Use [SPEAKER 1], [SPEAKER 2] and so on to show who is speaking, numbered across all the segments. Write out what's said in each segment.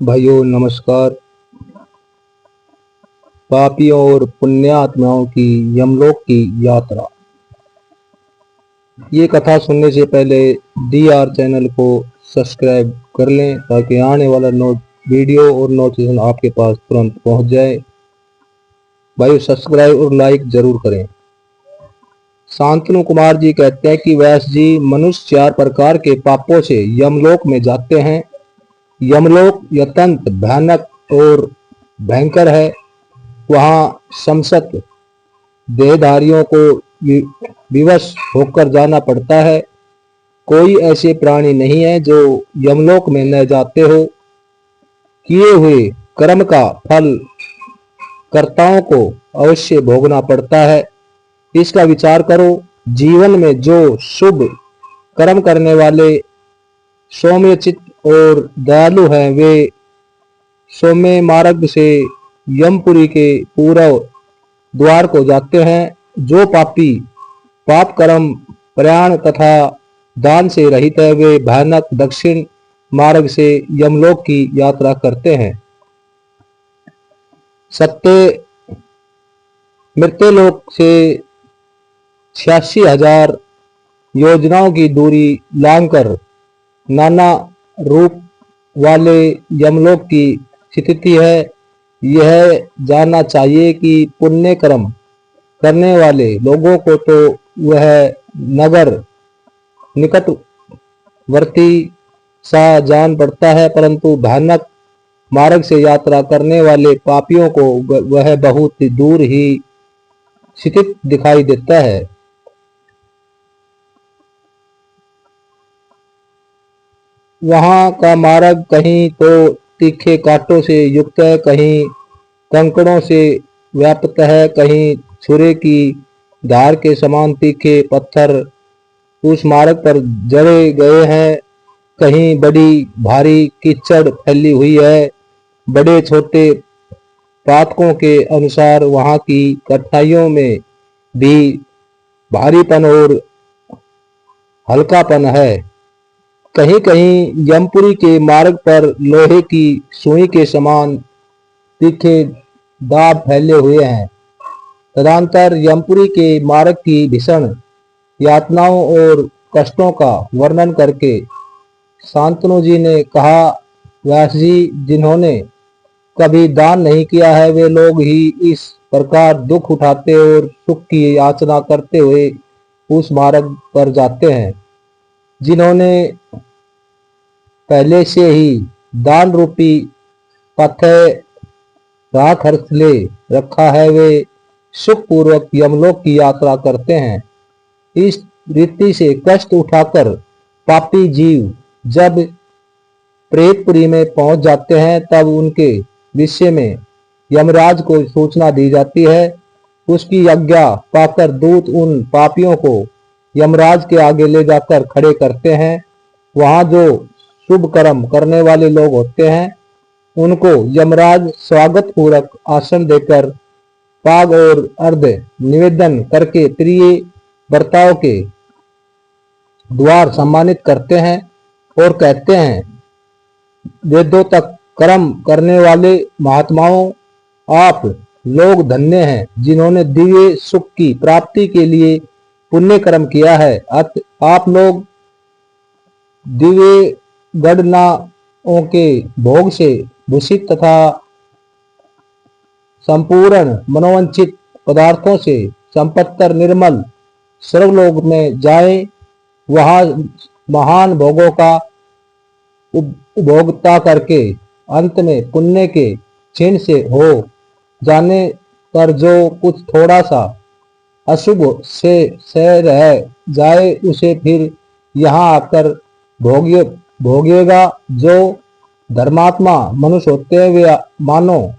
[SPEAKER 1] भाइयों नमस्कार। पापियों और पुण्यात्माओं की यमलोक की यात्रा। ये कथा सुनने से पहले डीआर चैनल को सब्सक्राइब कर लें ताकि आने वाला नोट वीडियो और नोटिफिकेशन आपके पास तुरंत पहुंच जाए। भाइयों सब्सक्राइब और लाइक जरूर करें। शांतनु कुमार जी कहते हैं कि व्यास जी, मनुष्य 4 प्रकार के पापों से यमलोक में जाते हैं। यमलोक अत्यंत भयानक और भयंकर है। वहां समस्त देहधारियों को विवश होकर जाना पड़ता है। कोई ऐसे प्राणी नहीं है जो यमलोक में न जाते हो। किए हुए कर्म का फल कर्ताओं को अवश्य भोगना पड़ता है। इसका विचार करो। जीवन में जो शुभ कर्म करने वाले सौम्यचित्त और दयालु हैं, वे सौम्य मार्ग से यमपुरी के पूर्व द्वार को जाते हैं। जो पापी पाप कर्म प्रयाण तथा दान से रहित है, वे भयानक दक्षिण मार्ग से यमलोक की यात्रा करते हैं। सत्य मृत्युलोक से 86,000 योजनाओं की दूरी लांघकर नाना रूप वाले यमलोक की स्थिति है। यह जानना चाहिए कि पुण्य कर्म करने वाले लोगों को तो वह नगर निकटवर्ती सा जान पड़ता है, परंतु भयानक मार्ग से यात्रा करने वाले पापियों को वह बहुत दूर ही स्थित दिखाई देता है। वहां का मार्ग कहीं तो तीखे कांटों से युक्त है, कहीं कंकड़ों से व्याप्त है, कहीं छुरे की धार के समान तीखे पत्थर उस मार्ग पर जड़े गए हैं। कहीं बड़ी भारी कीचड़ फैली हुई है। बड़े छोटे पातकों के अनुसार वहां की कठिनाइयों में भी भारीपन और हल्कापन है। कहीं कहीं यमपुरी के मार्ग पर लोहे की सुई के समान तीखे दाब फैले हुए हैं। तदंतर यमपुरी के मार्ग की भीषण यातनाओं और कष्टों का वर्णन करके शांतनु जी ने कहा, व्यास जी, जिन्होंने कभी दान नहीं किया है, वे लोग ही इस प्रकार दुख उठाते और सुख की याचना करते हुए उस मार्ग पर जाते हैं। जिन्होंने पहले से ही दान रूपी पथ्य राख अर्थ ले रखा है, वे सुखपूर्वक यमलोक की यात्रा करते हैं। इस रीति से कष्ट उठाकर पापी जीव जब प्रेतपुरी में पहुंच जाते हैं, तब उनके विषय में यमराज को सूचना दी जाती है। उसकी आज्ञा पाकर दूत उन पापियों को यमराज के आगे ले जाकर खड़े करते हैं। वहां जो शुभ कर्म करने वाले लोग होते हैं, उनको यमराज स्वागत पूर्वक आसन देकर पाग और अर्ध निवेदन करके प्रिय बर्ताव के द्वार सम्मानित करते हैं और कहते हैं, वेदों तक कर्म करने वाले महात्माओं, आप लोग धन्य हैं जिन्होंने दिव्य सुख की प्राप्ति के लिए पुण्य कर्म किया है। आप लोग दिव्य गणनाओं के भोग से भूषित तथा संपूर्ण मनोवांछित पदार्थों से संपत्तर निर्मल स्वर्गलोक में जाए। वहां महान भोगों का उपभोक्ता करके अंत में पुण्य के क्षीण से हो जाने पर जो कुछ थोड़ा सा अशुभ से रह जाए, उसे फिर यहाँ आकर भोगेगा। जो धर्मात्मा मनुष्य होते हैं, वे मानो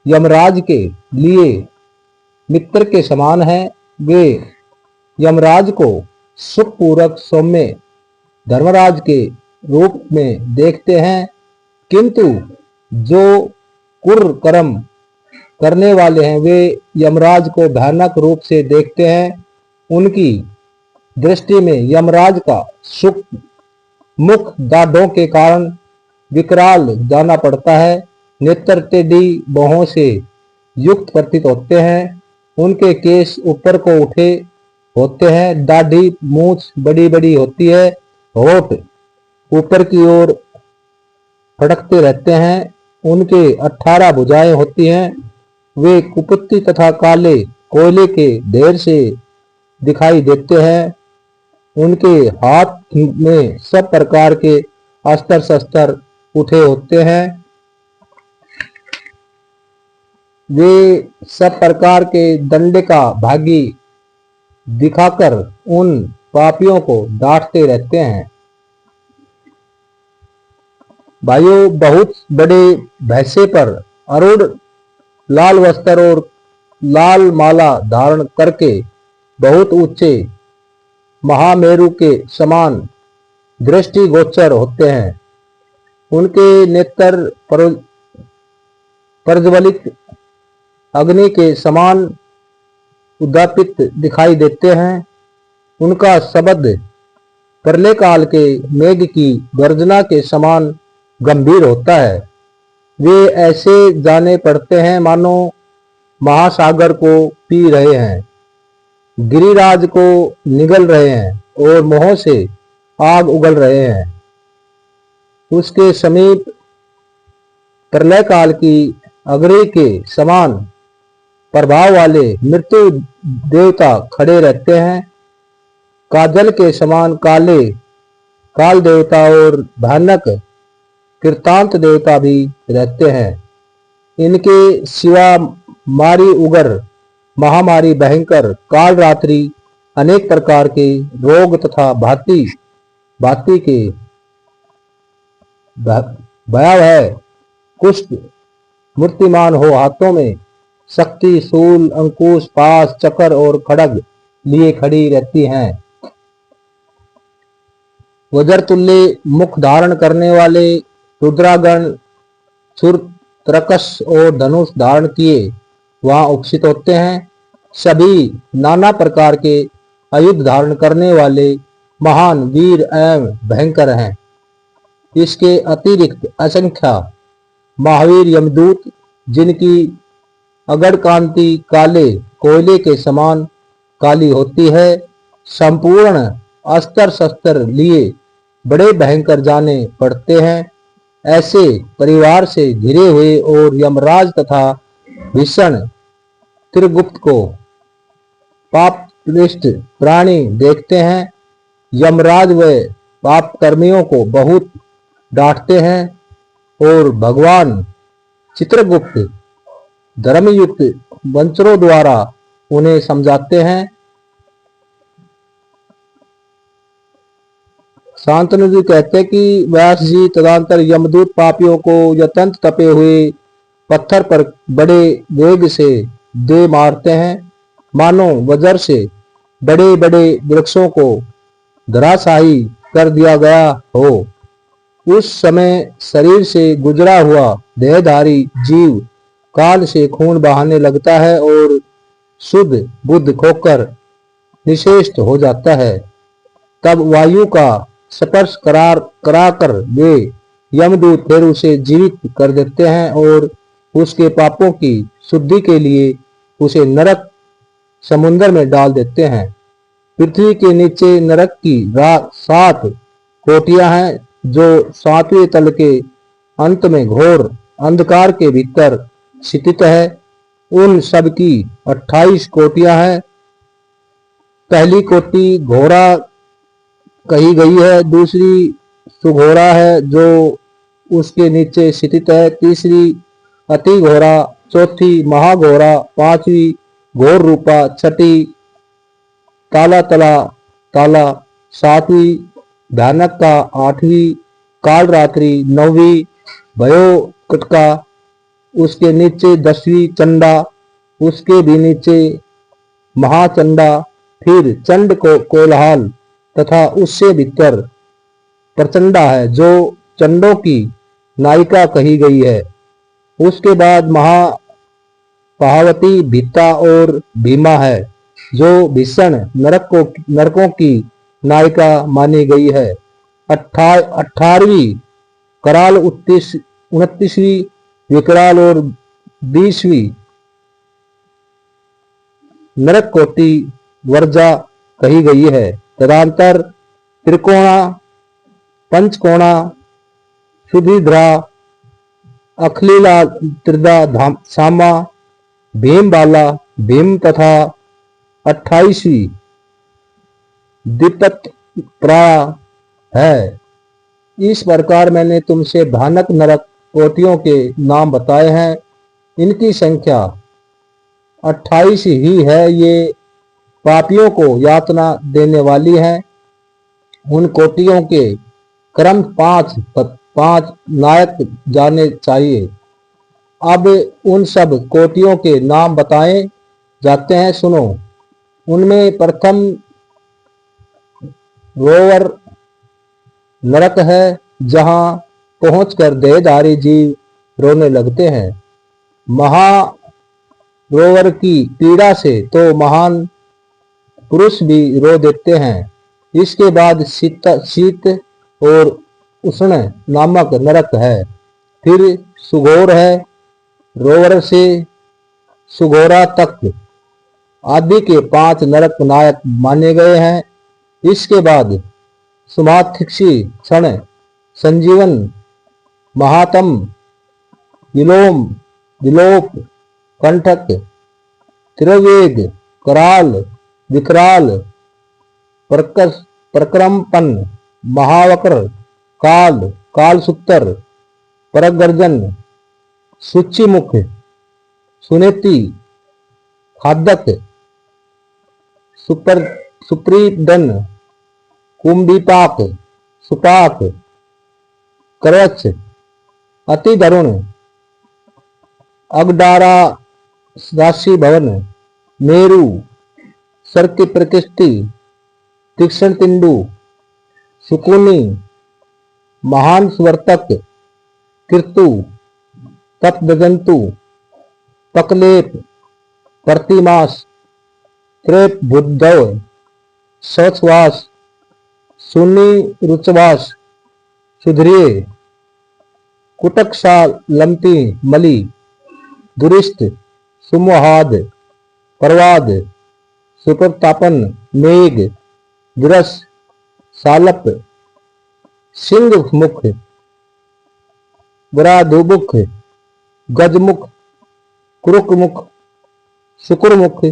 [SPEAKER 1] यमराज के लिए मित्र के समान हैं। वे यमराज को सुखपूर्वक सौम्य धर्मराज के रूप में देखते हैं, किंतु जो क्रूर कर्म करने वाले हैं, वे यमराज को भयानक रूप से देखते हैं। उनकी दृष्टि में यमराज का सुख मुख दाढ़ों के कारण विकराल जाना पड़ता है। नेत्र टेढ़ी बाहों से युक्त प्रतीत होते हैं। उनके केस ऊपर को उठे होते हैं। दाढ़ी मूछ बड़ी बड़ी होती है। होठ ऊपर की ओर फड़कते रहते हैं। उनके 18 भुजाएं होती हैं। वे कुपत्ती तथा काले कोयले के ढेर से दिखाई देते हैं। उनके हाथ में सब प्रकार के अस्त्र शस्त्र उठे होते हैं। वे सब प्रकार के दंड का भागी दिखाकर उन पापियों को डांटते रहते हैं। भाइयों, बहुत बड़े भैंसे पर अरूढ़ लाल वस्त्र और लाल माला धारण करके बहुत ऊंचे महामेरु के समान दृष्टिगोचर होते हैं। उनके नेत्र प्रज्वलित अग्नि के समान उद्दीपित दिखाई देते हैं। उनका शब्द प्रलय काल के मेघ की गर्जना के समान गंभीर होता है। वे ऐसे जाने पड़ते हैं मानो महासागर को पी रहे हैं, गिरिराज को निगल रहे हैं और मोह से आग उगल रहे हैं। उसके समीप प्रलय काल की अग्नि के समान प्रभाव वाले मृत्यु देवता खड़े रहते हैं। काजल के समान काले काल देवता और भयानक कृतांत देवता भी रहते हैं। इनके सिवा मारी उगर महामारी भयंकर काल रात्रि अनेक प्रकार के रोग तथा भांति भांति के भयावह कुष्ठ मूर्तिमान हो हाथों में शक्ति शूल अंकुश पास चक्र और खड़ग लिए खड़ी रहती हैं। वज्रतुल्य मुख धारण करने वाले रुद्रागण शूर्त्रकस और धनुष धारण किए वहां उपस्थित होते हैं। सभी नाना प्रकार के आयुध धारण करने वाले महान वीर एवं भयंकर हैं। इसके अतिरिक्त असंख्य महावीर यमदूत, जिनकी अगड़ कांति काले कोयले के समान काली होती है, संपूर्ण अस्त्र शस्त्र लिए बड़े भयंकर जाने पड़ते हैं। ऐसे परिवार से घिरे हुए और यमराज तथा भीषण त्रिगुप्त को पापलिष्ट प्राणी देखते हैं। यमराज व पाप कर्मियों को बहुत डांटते हैं और भगवान चित्रगुप्त धर्मयुक्त वंचरों द्वारा उन्हें समझाते हैं। शांतनु जी कहते हैं कि व्यास जी तदंतर यमदूत पापियों को यतंत तपे हुए पत्थर पर बड़े वेग से दे मारते हैं, मानो वज्र से बड़े बड़े वृक्षों को धराशायी कर दिया गया हो। उस समय शरीर से गुजरा हुआ देहधारी जीव काल से खून बहाने लगता है और शुद्ध बुद्ध खोकर निशेष हो जाता है। तब वायु का स्पर्श कराकर वे यमदूत फिर उसे जीवित कर देते हैं और उसके पापों की शुद्धि के लिए उसे नरक समुद्र में डाल देते हैं। पृथ्वी के नीचे नरक की 7 कोटियां हैं, जो 7वें तल के अंत में घोर अंधकार के भीतर स्थित है। उन सब की 28 कोटियां हैं। पहली कोटि घोरा कही गई है, दूसरी सुघोरा है जो उसके नीचे स्थित है, तीसरी अति घोरा, चौथी महाघोरा, पांचवी घोर रूपा, छठी ताला तला ताला, सातवीं भयानकता, आठवीं काल रात्रि, नौवीं भयो कटका, उसके नीचे 10वीं चंडा, उसके भी नीचे महाचंडा, फिर चंड को कोलाहल तथा उससे भीतर प्रचंडा है जो चंडों की नायिका कही गई है। उसके बाद महापाहवती, भीता और भीमा है जो भीषण नरकों की नायिका मानी गई है। 18वीं कराल 29वीं, विकराल और 20वीं नरक कोटि वर्जा कही गई है। तदंतर त्रिकोणा, पंचकोणा, सुधिध्रा, अखलीला, त्रिदा, सामा, भीमबाला, भीम तथा 28वीं दीपत प्राय है। इस प्रकार मैंने तुमसे भयानक नरक कोटियों के नाम बताए हैं। इनकी संख्या 28 ही है। ये पापियों को यातना देने वाली है। उन कोटियों के क्रम पांच नायक जाने चाहिए। अब उन सब कोटियों के नाम बताए जाते हैं, सुनो। उनमें प्रथम रोवर नरक है, जहां पहुंचकर देहधारी जीव रोने लगते हैं। महारोवर की पीड़ा से तो महान पुरुष भी रो देते हैं। इसके बाद शीत और उष्ण नामक नरक है। फिर सुघोर है। रोवर से सुघोरा तक आदि के 5 नरक नायक माने गए हैं। इसके बाद सुमाथिक्षी, क्षण, संजीवन, महातम, विलोम, विलोप, कंठक, त्रिवेग, कराल, विकराल, प्रक्रमपन, महावक्र, काल, कालसूत्र, परगर्जन, सूचिमुख, सुनेति, खादक, सुप्रीदन, कुंभीपाक, सुपाक, करवच, अति दरुण, अगडारा, राशि भवन, मेरु, सर्की प्रकृष्टि, तीक्ष्ण तिंडु, सुकुनी, महान स्वर्तक, कृतु, तप्तजंतु, पकलेप, प्रतिमास, त्रेप बुद्धव, शौचवास, सुनी रुचवास, सुध्रिय, कुटकशा, लंपी, मली, दुरिष्ट, सुमोहाद, प्रवाद, सुप्रतापन, मेघ, दुरस, सालप, सिंह मुख, बुराधुमुख, गजमुख, कुरुकमुख, शुक्रमुख,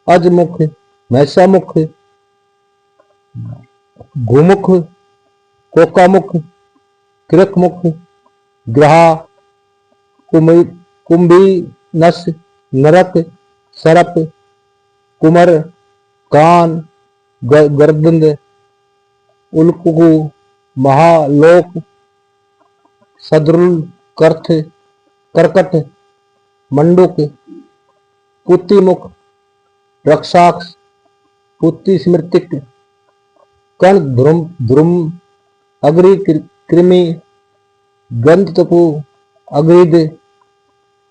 [SPEAKER 1] अजमुख, मैसामुख, घुमुख, कोकामुख, कृकमुख, ग्रहा, कुंभी, नस, नरक, सरप, कुमर, कान, गर्दन, उल्कु, महालोक, सद्रुल, कर्थ, कर्कट, मंडुक, पुत्तिमुख, रक्षाक्ष, पुत्ति स्मृतिक, कण, ध्रुम, अग्रि, कृमि, गंधतपु, अग्रिद,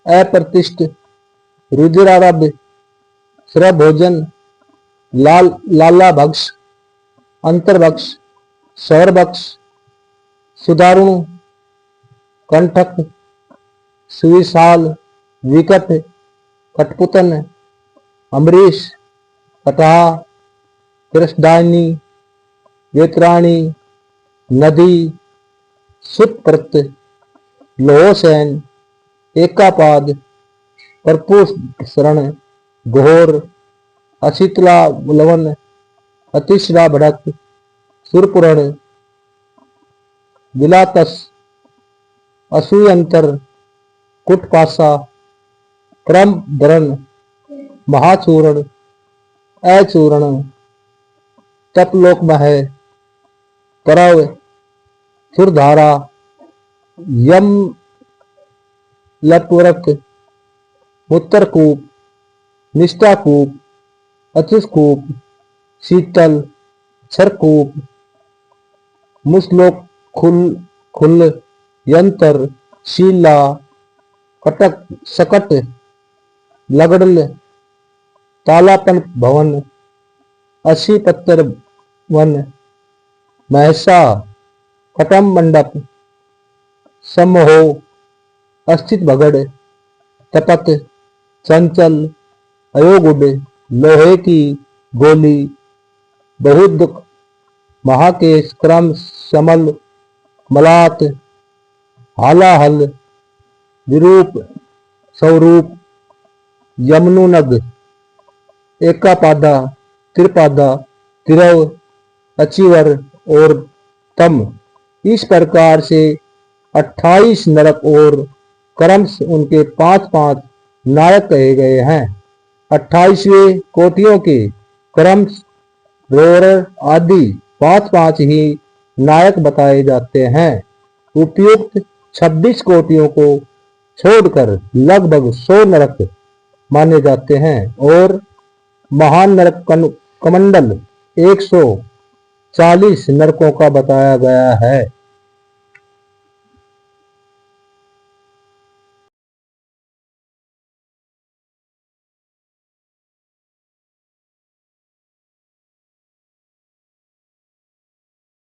[SPEAKER 1] अप्रतिष्ठ, रुद्रारभ, श्रभोजन, लाला भक्ष, अंतर्भक्ष, शौरभक्ष, सुदारुण, कंठक, सुविशाल, विकट, कटपुतन, अमरीश, कटहा, कृष्णदायनी, वेत्राणी, नदी, सुतप्रत, लोहसेन, एकापाद, परपुष शरण, घोर, अशीतला लवन, अतिश्रा भड़क, सुरपुरण, विलातस, असूयंतर, कुटपासा, क्रम धरण, महाचूरण, अचूरण, तपलोकमह, परव, सुरधारा, यम लपुरक, उत्तरकूप, निष्ठाकूप, अतिस्कूप, शीतल, छरकूप, मुसलोक, खुल, यंत्र, शीला, कटक, सकट, लगड़ल, तालापन भवन, असी पत्थर वन, महसा, कटम मंडप, सम्मोह, अस्थित भगड़, तपत, चंचल, अयोगुड, लोहे की गोली, बहुदुख, महाकेश, क्रम, शमल, मलात, हालाहल, विरूप, स्वरूप, यमनुनग, एकापादा, त्रिपादा, तिरव, अचीवर और तम। इस प्रकार से 28 नरक और क्रमश उनके 5-5 नायक कहे गए हैं। 28वें कोटियों के क्रमश, रोरर आदि 5-5 ही नायक बताए जाते हैं। उपयुक्त 26 कोटियों को छोड़कर लगभग 100 नरक माने जाते हैं और महान नरक कमंडल 140 नरकों का बताया गया है।